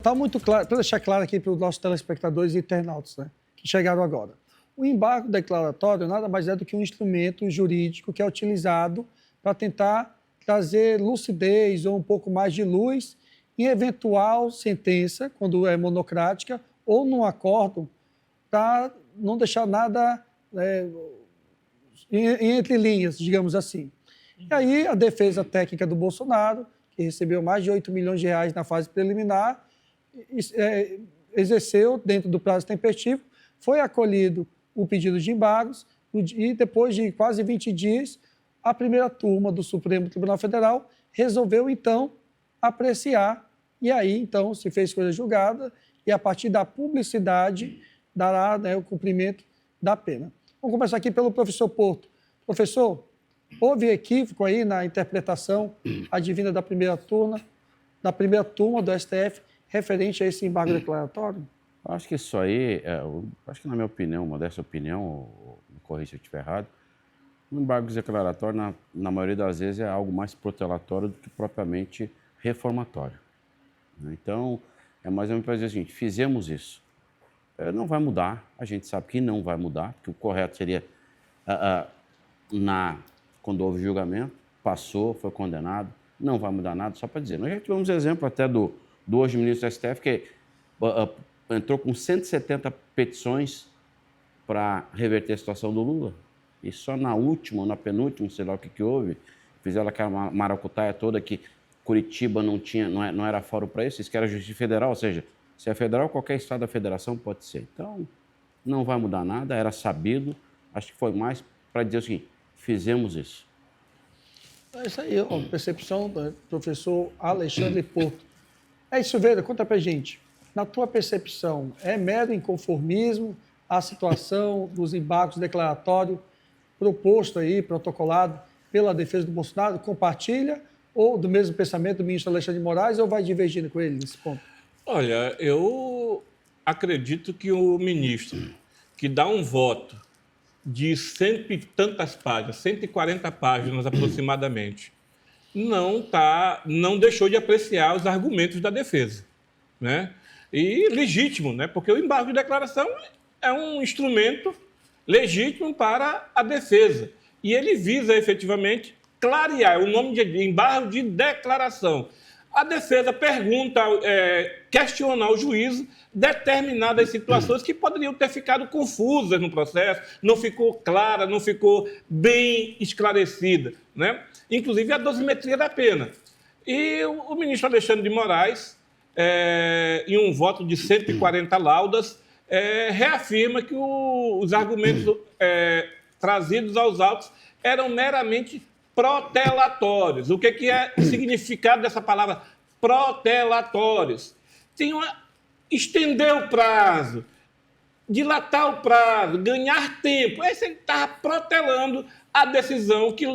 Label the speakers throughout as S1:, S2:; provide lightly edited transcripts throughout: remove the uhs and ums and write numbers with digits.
S1: Está muito claro, para deixar claro aqui para os nossos telespectadores e internautas, né, que chegaram agora. O embargo declaratório nada mais é do que um instrumento jurídico que é utilizado para tentar trazer lucidez ou um pouco mais de luz em eventual sentença, quando é monocrática, ou num acórdão, para não deixar nada entre linhas, digamos assim. E aí a defesa técnica do Bolsonaro, que recebeu mais de 8 milhões de reais na fase preliminar, exerceu dentro do prazo tempestivo, foi acolhido o pedido de embargos e depois de quase 20 dias, a primeira turma do Supremo Tribunal Federal resolveu, então, apreciar e aí, então, se fez coisa julgada e, a partir da publicidade, dará, né, o cumprimento da pena. Vamos começar aqui pelo professor Porto. Professor, houve equívoco aí na interpretação advinda da primeira turma do STF referente a esse embargo declaratório?
S2: Acho que isso aí, acho que na minha opinião, modesta opinião, me corrija se eu estiver errado, o embargo declaratório, na maioria das vezes, é algo mais protelatório do que propriamente reformatório. Então, é mais ou menos para dizer o seguinte: fizemos isso. Não vai mudar, a gente sabe que não vai mudar, que o correto seria, quando houve julgamento, passou, foi condenado, não vai mudar nada, só para dizer. Nós já tivemos exemplo até do hoje ministro do STF, que entrou com 170 petições para reverter a situação do Lula, e só na última, na penúltima, sei lá o que houve, fizeram aquela maracutaia toda que Curitiba não era fórum para isso que era Justiça Federal, ou seja, se é federal, qualquer estado da federação pode ser. Então, não vai mudar nada, era sabido, acho que foi mais para dizer o seguinte: fizemos isso.
S1: É isso aí, a percepção do professor Alexandre Porto. Silveira, conta pra gente. Na tua percepção, é mero inconformismo a situação dos embargos declaratórios proposto aí, protocolado pela defesa do Bolsonaro? Compartilha ou do mesmo pensamento do ministro Alexandre de Moraes ou vai divergindo com ele nesse ponto?
S3: Olha, eu acredito que o ministro que dá um voto de cento e tantas páginas, 140 páginas aproximadamente, não deixou de apreciar os argumentos da defesa, né? E legítimo, né? Porque o embargo de declaração é um instrumento legítimo para a defesa. E ele visa efetivamente clarear o nome de embargo de declaração. A defesa pergunta, questiona ao juízo determinadas situações que poderiam ter ficado confusas no processo, não ficou clara, não ficou bem esclarecida, né? Inclusive a dosimetria da pena. E o ministro Alexandre de Moraes, em um voto de 140 laudas, reafirma que os argumentos trazidos aos autos eram meramente protelatórios. O que é o significado dessa palavra protelatórios? Estender o prazo, dilatar o prazo, ganhar tempo. Aí você está protelando a decisão que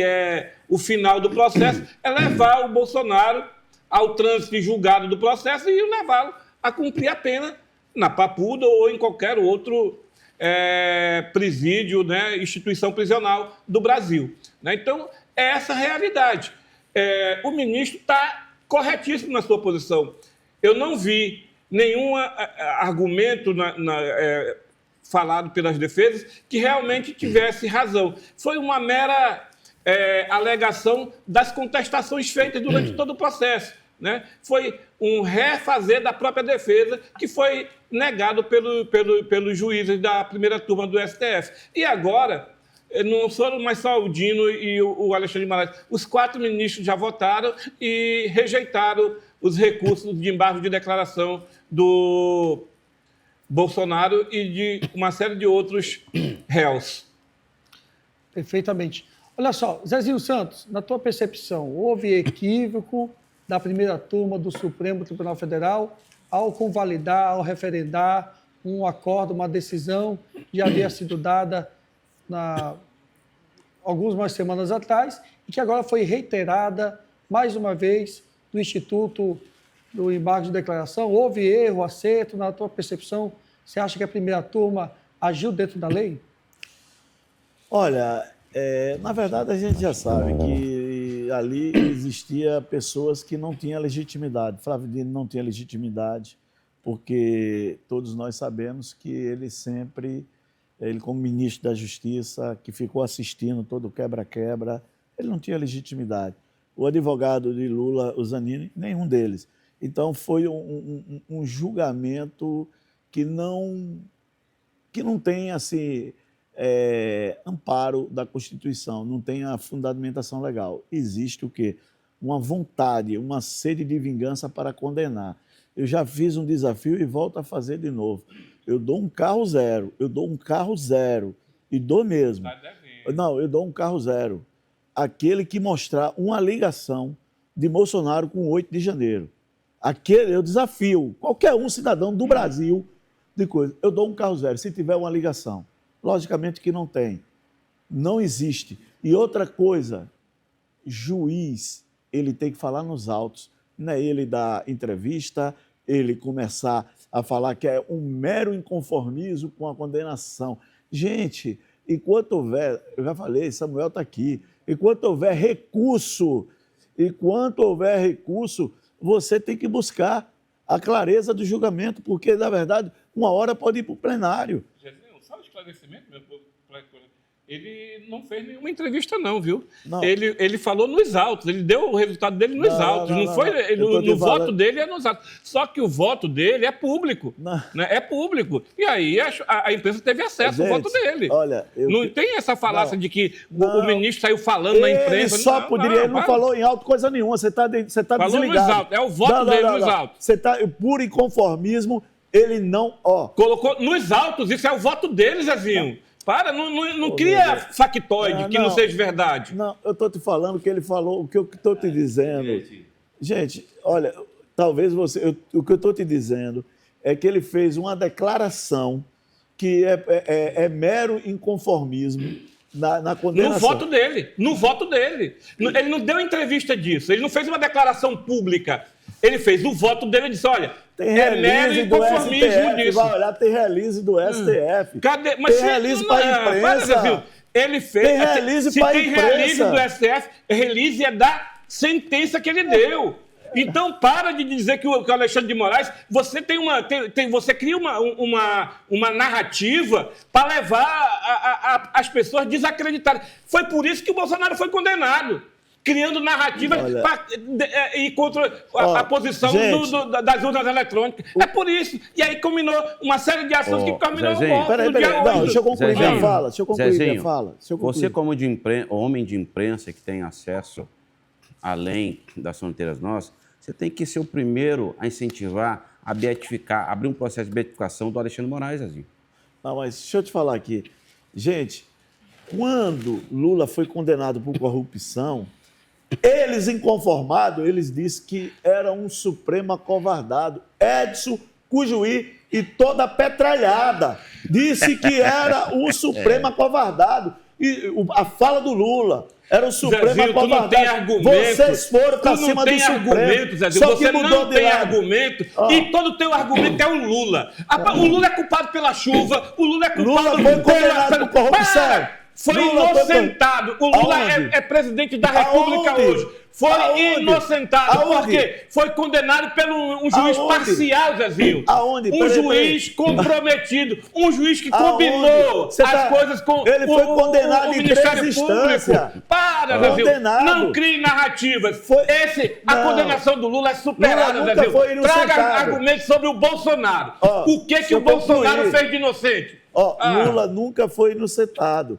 S3: é o final do processo, é levar o Bolsonaro ao trânsito julgado do processo e levá-lo a cumprir a pena na Papuda ou em qualquer outro presídio, né, instituição prisional do Brasil. Né? Então, é essa a realidade. O ministro está corretíssimo na sua posição. Eu não vi nenhum argumento falado pelas defesas que realmente tivesse razão. Foi uma mera alegação das contestações feitas durante todo o processo. Né? Foi um refazer da própria defesa que foi negado pelos juízes da primeira turma do STF. E agora, não foram mais só o Dino e o Alexandre de Moraes, os 4 ministros já votaram e rejeitaram os recursos de embargo de declaração do Bolsonaro e de uma série de outros réus.
S1: Perfeitamente. Olha só, Zezinho Santos, na tua percepção, houve equívoco da primeira turma do Supremo Tribunal Federal ao convalidar, ao referendar um acordo, uma decisão que já havia sido dada algumas semanas atrás e que agora foi reiterada mais uma vez no Instituto do Embargo de Declaração? Houve erro, acerto? Na tua percepção, você acha que a primeira turma agiu dentro da lei?
S4: Olha, na verdade a gente já sabe que ali existia pessoas que não tinham legitimidade. Flávio Dino não tinha legitimidade, porque todos nós sabemos que ele como ministro da Justiça, que ficou assistindo todo o quebra-quebra, ele não tinha legitimidade. O advogado de Lula, o Zanini, nenhum deles. Então, foi um julgamento que não tem assim, amparo da Constituição, não tem a fundamentação legal. Existe o quê? Uma vontade, uma sede de vingança para condenar. Eu já fiz um desafio e volto a fazer de novo. Eu dou um carro zero, e dou mesmo. Não, eu dou um carro zero. Aquele que mostrar uma ligação de Bolsonaro com o 8 de janeiro. Eu desafio qualquer cidadão do Brasil de coisa. Eu dou um carro zero, se tiver uma ligação. Logicamente que não tem. Não existe. E outra coisa, juiz, ele tem que falar nos autos. Não é ele dar entrevista, ele começar a falar que é um mero inconformismo com a condenação. Gente, enquanto houver, eu já falei, Samuel está aqui, enquanto houver recurso, você tem que buscar a clareza do julgamento, porque, na verdade, uma hora pode ir para o plenário.
S3: Só um esclarecimento, meu povo. Ele não fez nenhuma entrevista, não, viu?
S4: Não.
S3: Ele falou nos autos, ele deu o resultado dele nos autos. No voto dele é nos autos. Só que o voto dele é público. Né? É público. E aí a imprensa teve acesso ao voto dele.
S4: Olha,
S3: não tem essa falácia de que o ministro saiu falando na imprensa.
S4: Ele não falou em alto coisa nenhuma. Você está desligado.
S3: Falou nos autos. É o voto dele nos autos.
S4: Você está por inconformismo. Ele não...
S3: Colocou nos autos. Isso é o voto dele, Zezinho. Não cria factoide que não seja verdade.
S4: Não, eu estou te falando o que ele falou, o que eu estou te dizendo. Gente, olha, talvez você... o que eu estou te dizendo é que ele fez uma declaração que é mero inconformismo na condenação.
S3: No voto dele. Ele não deu entrevista disso, ele não fez uma declaração pública. Ele fez o voto dele e disse, olha, é mero inconformismo disso.
S4: Vai olhar, tem release do STF.
S3: Cadê? Mas
S4: tem release para a imprensa.
S3: Ele fez.
S4: Tem release para a imprensa.
S3: Tem release do STF, release é da sentença que ele deu. Então, para de dizer que o Alexandre de Moraes, você você cria uma narrativa para levar as pessoas desacreditarem. Foi por isso que o Bolsonaro foi condenado. Criando narrativa e contra a posição das urnas eletrônicas. É por isso. E aí combinou uma série de ações que combinou o golpe.
S4: Peraí. Deixa eu concluir minha fala.
S2: Você, como homem de imprensa que tem acesso além das fronteiras nossas, você tem que ser o primeiro a incentivar, a beatificar, abrir um processo de beatificação do Alexandre de Moraes, Zezinho.
S4: Não, mas deixa eu te falar aqui. Gente, quando Lula foi condenado por corrupção, eles, inconformados, eles disseram que era um Supremo acovardado. Edson Cujuí e toda a petralhada disse que era o Supremo acovardado. E a fala do Lula era o Supremo acovardado.
S3: Tu não tem argumento.
S4: Vocês foram para cima do Supremo.
S3: Zezinho. Você não tem argumento e todo o teu argumento é o Lula. O Lula é culpado pela chuva, o Lula é culpado...
S4: Lula foi condenado por corrupção.
S3: Foi inocentado. O Lula é presidente da República hoje. Foi inocentado. Por quê? Foi condenado por um juiz parcial, Zezinho. Um juiz comprometido. Um juiz que combinou as coisas com
S4: ele foi condenado
S3: o Ministério
S4: em 3
S3: Público.
S4: instâncias.
S3: Para, Zezinho. Não crie narrativas. A condenação do Lula é superada, Zezinho. Traga argumentos sobre o Bolsonaro. O que o Bolsonaro fez de inocente?
S4: Lula nunca foi inocentado.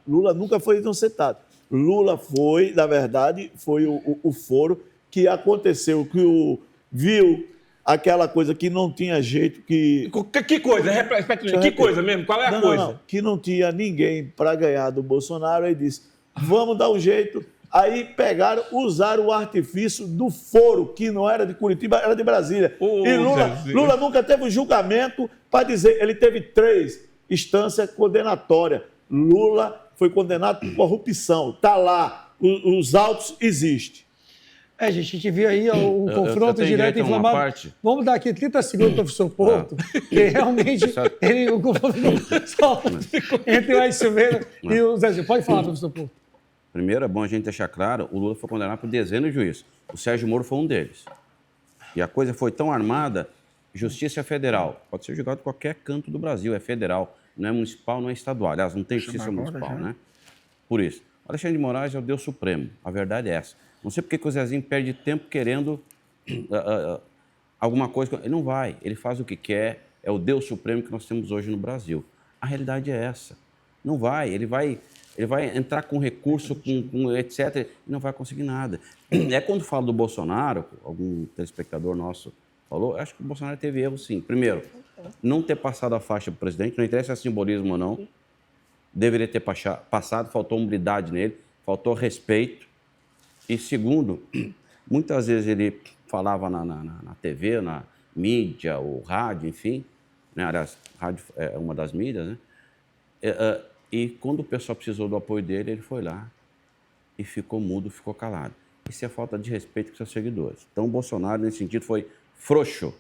S4: Lula nunca foi inocentado. Lula foi, na verdade, foi o foro que aconteceu, que viu aquela coisa que não tinha jeito que...
S3: Que coisa? Repete, que coisa mesmo? Qual é a coisa?
S4: Não, que não tinha ninguém para ganhar do Bolsonaro, aí disse, vamos dar um jeito. Aí usaram o artifício do foro, que não era de Curitiba, era de Brasília. E Lula nunca teve um julgamento para dizer, ele teve 3 instâncias condenatórias. Lula foi condenado por corrupção. Está lá, os autos existem.
S1: Gente, a gente viu aí o confronto direto e inflamado. Vamos dar aqui 30 segundos para o professor Porto, que realmente o confronto entre o Aécio Silveira e o Zezinho. Pode falar, professor Porto.
S2: Primeiro, é bom a gente deixar claro, o Lula foi condenado por dezenas de juízes. O Sérgio Moro foi um deles. E a coisa foi tão armada, Justiça Federal. Pode ser julgado em qualquer canto do Brasil, é federal, não é municipal, não é estadual. Aliás, não tem justiça municipal, né? Por isso. O Alexandre de Moraes é o Deus Supremo. A verdade é essa. Não sei porque que o Zezinho perde tempo querendo alguma coisa. Ele não vai, ele faz o que quer, é o Deus Supremo que nós temos hoje no Brasil. A realidade é essa. Não vai, ele vai entrar com recurso, com etc., e não vai conseguir nada. É quando falo do Bolsonaro, algum telespectador nosso falou, acho que o Bolsonaro teve erro, sim. Primeiro, não ter passado a faixa para o presidente, não interessa se é simbolismo ou não, deveria ter passado, faltou humildade nele, faltou respeito. E segundo, muitas vezes ele falava na TV, na mídia, ou rádio, enfim, né? Aliás, rádio é uma das mídias, né? E quando o pessoal precisou do apoio dele, ele foi lá e ficou mudo, ficou calado. Isso é falta de respeito com seus seguidores. Então, o Bolsonaro, nesse sentido, foi frouxo.